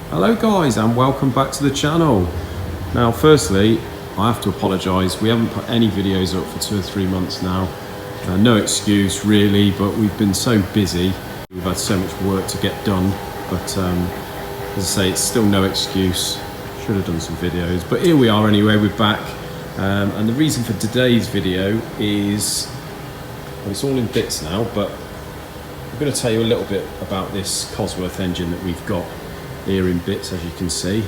Hello guys, and welcome back to the channel. Now firstly, I have to apologise, we haven't put any videos up for 2 or 3 months now. No excuse really, but we've been so busy. We've had so much work to get done, but as I say, it's still no excuse. Should have done some videos, but here we are anyway, we're back. And the reason for today's video is, well, it's all in bits now, but I'm going to tell you a little bit about this Cosworth engine that we've got here in bits, as you can see.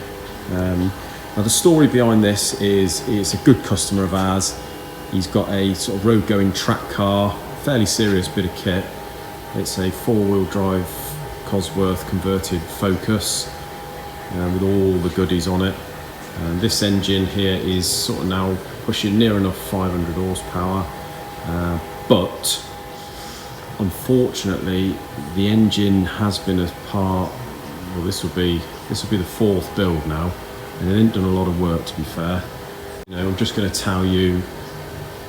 Now the story behind this is it's a good customer of ours. He's got a sort of road going track car, fairly serious bit of kit. It's a 4-wheel drive Cosworth converted Focus with all the goodies on it. And this engine here is sort of now pushing near enough 500 horsepower, but unfortunately the engine has been a part. Well, this will be the 4th build now, and it ain't done a lot of work, to be fair. You know, I'm just going to tell you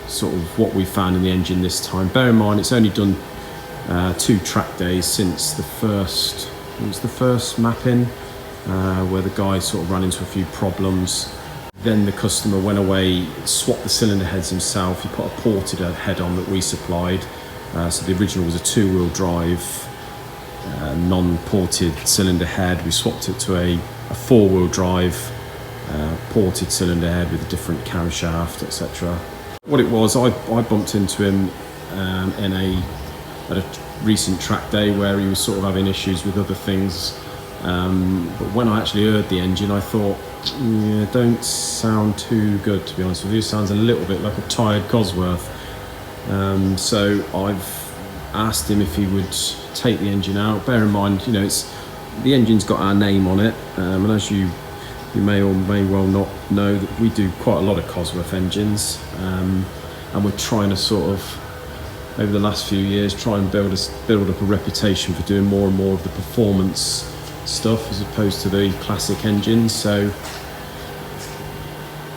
sort of what we found in the engine this time. Bear in mind, it's only done 2 track days since the first. It was the first mapping where the guy sort of ran into a few problems. Then the customer went away, swapped the cylinder heads himself. He put a ported head on that we supplied. So the original was a 2-wheel drive. Non-ported cylinder head. We swapped it to a 4-wheel drive ported cylinder head with a different camshaft, etc. What it was, I bumped into him at a recent track day where he was sort of having issues with other things, but when I actually heard the engine, I thought, yeah, don't sound too good, to be honest with you. It sounds a little bit like a tired Cosworth. So I've asked him if he would take the engine out. Bear in mind, you know, the engine's got our name on it, and as you may or may well not know, that we do quite a lot of Cosworth engines, and we're trying to sort of, over the last few years, try and build up a reputation for doing more and more of the performance stuff as opposed to the classic engines. So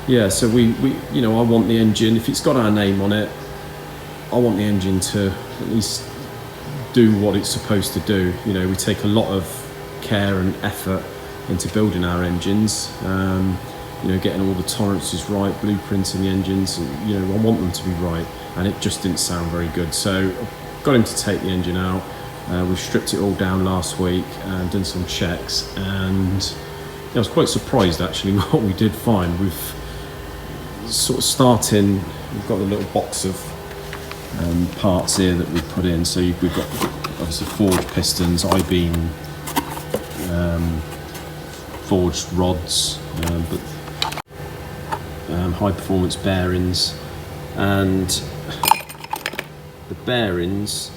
yeah, so we you know, I want the engine, if it's got our name on it, I want the engine to at least do what it's supposed to do. You know, we take a lot of care and effort into building our engines, you know, getting all the tolerances right, blueprinting the engines, and, you know, I want them to be right, and it just didn't sound very good. So I got him to take the engine out. We stripped it all down last week and done some checks, and I was quite surprised actually what we did find. We've sort of we've got a little box of parts here that we put in. So we've got obviously forged pistons, I-beam, forged rods, but high performance bearings, and the bearings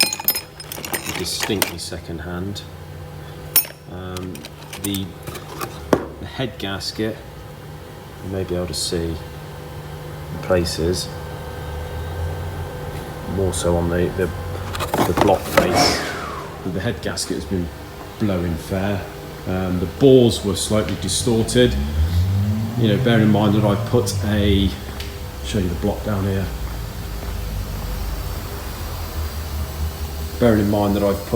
are distinctly second hand. The head gasket, you may be able to see in places, more so on the block face, but the head gasket has been blowing fair. The bores were slightly distorted. You know, bear in mind that I put I'll show you the block down here. Bearing in mind that I've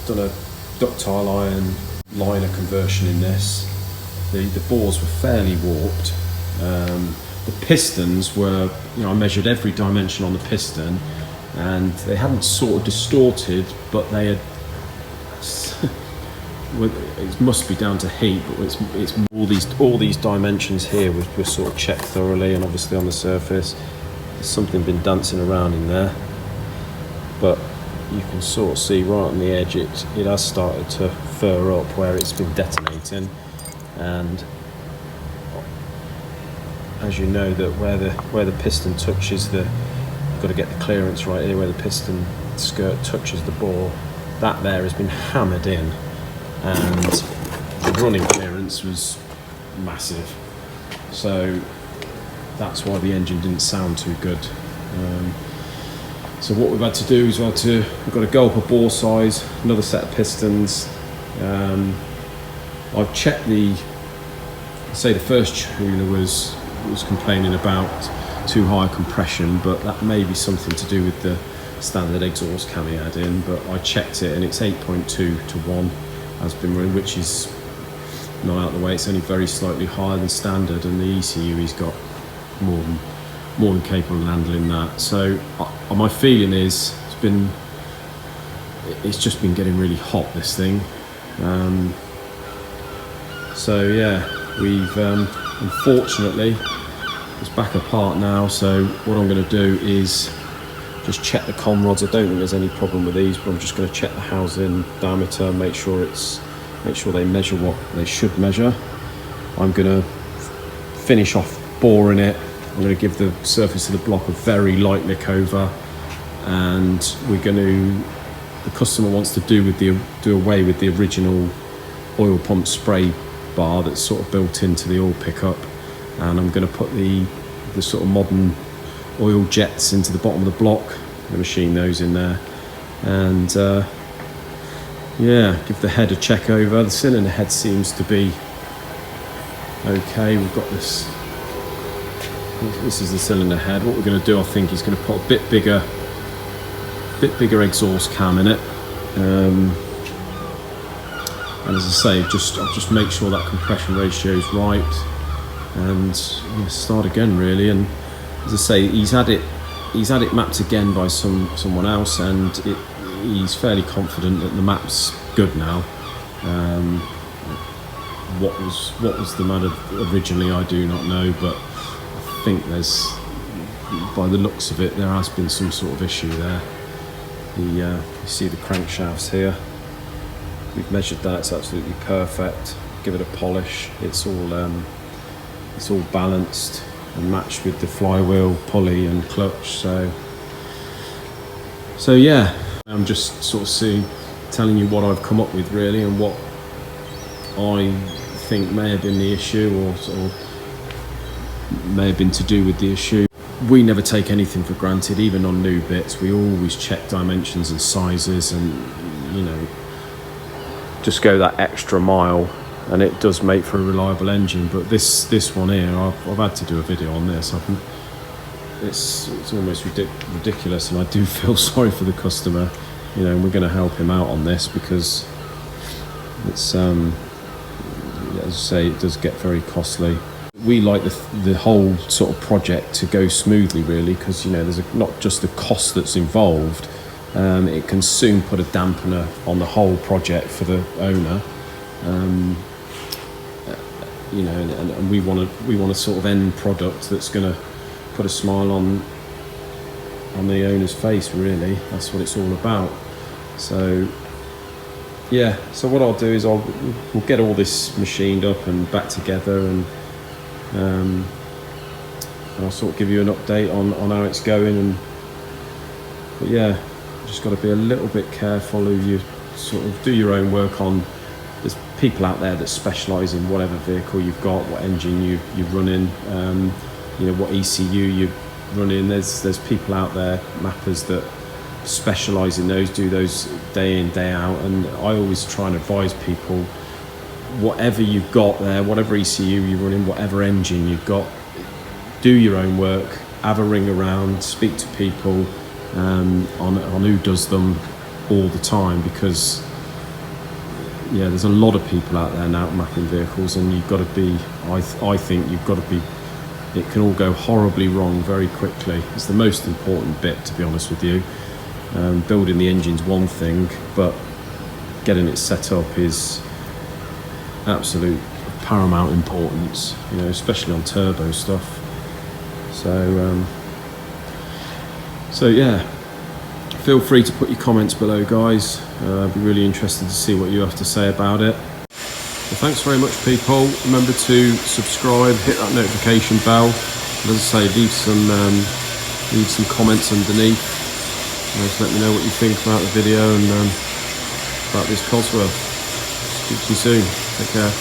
done a ductile iron liner conversion in this. The bores were fairly warped. The pistons were, you know, I measured every dimension on the piston, and they hadn't sort of distorted, but they had. It must be down to heat, but it's all these dimensions here were sort of checked thoroughly, and obviously on the surface there's something been dancing around in there, but you can sort of see right on the edge it has started to fur up where it's been detonating. And as you know, that where the piston touches you've got to get the clearance right here, where the piston skirt touches the bore, that there has been hammered in, and the running clearance was massive. So that's why the engine didn't sound too good. So what we've had to do is we've got to go up a bore size, another set of pistons. I've checked the first tuner was complaining about too high compression, but that may be something to do with the standard exhaust cam he had in, but I checked it and it's 8.2 to 1. has been running, which is not out of the way. It's only very slightly higher than standard, and the ECU he's got more than capable of handling that. So my feeling is it's just been getting really hot, this thing. So yeah, we've unfortunately it's back apart now. So what I'm going to do is just check the con rods. I don't think there's any problem with these, but I'm just going to check the housing diameter, make sure they measure what they should measure. I'm going to finish off boring it. I'm going to give the surface of the block a very light lick over, and the customer wants to do away with the original oil pump spray bar that's sort of built into the oil pickup, and I'm going to put the sort of modern oil jets into the bottom of the block. The machine those in there, and yeah, give the head a check over. The cylinder head seems to be okay. We've got this is the cylinder head. What we're going to do, I think, is going to put a bit bigger exhaust cam in it, and as I say, just make sure that compression ratio is right, and start again really. And as I say, he's had it mapped again by someone else, and he's fairly confident that the map's good now. What was the matter originally, I do not know, but I think by the looks of it, there has been some sort of issue there. You see the crankshafts here. We've measured that; it's absolutely perfect. Give it a polish. It's all balanced and matched with the flywheel, pulley, and clutch. So yeah, I'm just sort of telling you what I've come up with really, and what I think may have been the issue, or sort of may have been to do with the issue. We never take anything for granted, even on new bits. We always check dimensions and sizes, and just go that extra mile, and it does make for a reliable engine. But this one here, I've had to do a video on this. It's almost ridiculous, and I do feel sorry for the customer. And we're going to help him out on this, because it's as I say, it does get very costly. We like the whole sort of project to go smoothly, really, because there's not just the cost that's involved. It can soon put a dampener on the whole project for the owner. And we want a sort of end product that's going to put a smile on the owner's face, really. That's what it's all about. So yeah, so what I'll do is we'll get all this machined up and back together, and I'll sort of give you an update on how it's going. But yeah, just got to be a little bit careful who you sort of do your own work on. There's people out there that specialise in whatever vehicle you've got, what engine you run in, what ECU you run in. There's people out there, mappers, that specialise in those, do those day in, day out. And I always try and advise people, whatever you've got there, whatever ECU you run in, whatever engine you've got, do your own work, have a ring around, speak to people on who does them all the time, because there's a lot of people out there now mapping vehicles, and you've got to be, I think you've got to be, it can all go horribly wrong very quickly. It's the most important bit, to be honest with you. Building the engine's one thing, but getting it set up is absolute paramount importance, especially on turbo stuff. So yeah, feel free to put your comments below, guys. I'd be really interested to see what you have to say about it. Well, thanks very much, people. Remember to subscribe, hit that notification bell, and as I say, leave some comments underneath. Just let me know what you think about the video and about this Cosworth. Speak to you soon. Take care.